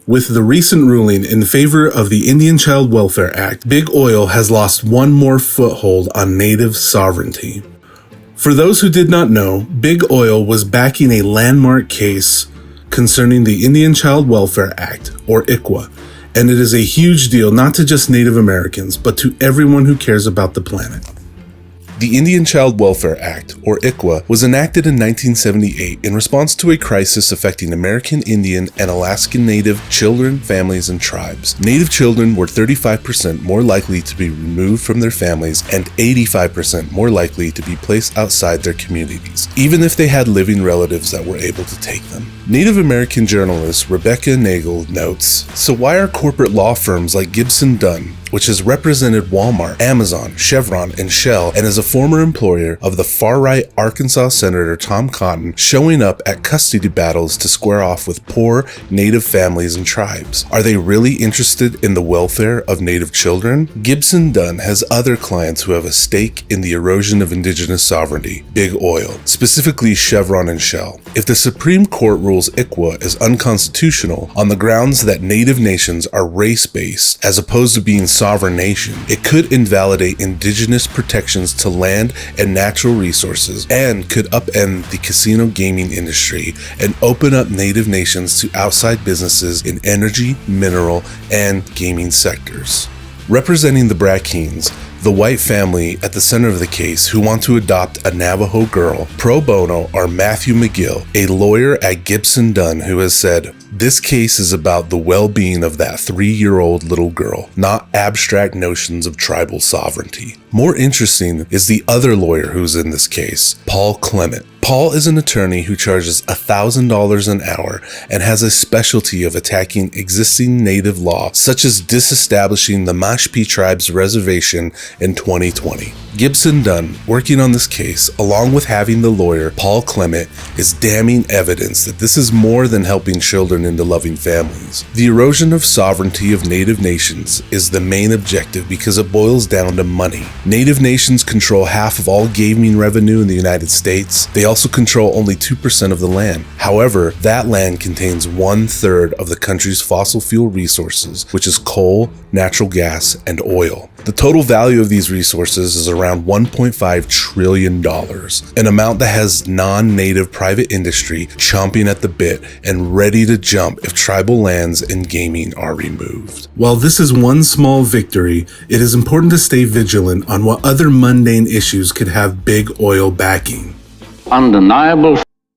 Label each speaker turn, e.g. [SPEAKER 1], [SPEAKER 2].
[SPEAKER 1] With the recent ruling in favor of the Indian Child Welfare Act, Big Oil has lost one more foothold on native sovereignty. For those who did not know, Big Oil was backing a landmark case concerning the Indian Child Welfare Act, or ICWA, and it is a huge deal not to just Native Americans, but to everyone who cares about the planet. The Indian Child Welfare Act, or ICWA, was enacted in 1978 in response to a crisis affecting American Indian and Alaskan Native children, families, and tribes. Native children were 35% more likely to be removed from their families and 85% more likely to be placed outside their communities, even if they had living relatives that were able to take them. Native American journalist Rebecca Nagel notes, "So why are corporate law firms like Gibson Dunn, which has represented Walmart, Amazon, Chevron, and Shell, and is a former employer of the far-right Arkansas Senator Tom Cotton, showing up at custody battles to square off with poor Native families and tribes? Are they really interested in the welfare of Native children?" Gibson Dunn has other clients who have a stake in the erosion of indigenous sovereignty, Big Oil, specifically Chevron and Shell. If the Supreme Court rules ICWA is unconstitutional on the grounds that Native nations are race-based as opposed to being sovereign nation, it could invalidate indigenous protections to land and natural resources and could upend the casino gaming industry and open up Native nations to outside businesses in energy, mineral, and gaming sectors. Representing the Brackeens, the white family at the center of the case who want to adopt a Navajo girl, pro bono are Matthew McGill, a lawyer at Gibson Dunn, who has said, "This case is about the well-being of that 3-year-old little girl, not abstract notions of tribal sovereignty." More interesting is the other lawyer who's in this case, Paul Clement. Paul is an attorney who charges $1,000 an hour and has a specialty of attacking existing Native law, such as disestablishing the Mashpee tribe's reservation in 2020. Gibson Dunn, working on this case, along with having the lawyer Paul Clement, is damning evidence that this is more than helping children into loving families. The erosion of sovereignty of Native nations is the main objective because it boils down to money. Native nations control half of all gaming revenue in the United States. They also control only 2% of the land. However, that land contains 1/3 of the country's fossil fuel resources, which is coal, natural gas, and oil. The total value of these resources is around $1.5 trillion, an amount that has non-native private industry chomping at the bit and ready to jump if tribal lands and gaming are removed. While this is one small victory, it is important to stay vigilant on what other mundane issues could have Big Oil backing.
[SPEAKER 2] Undeniable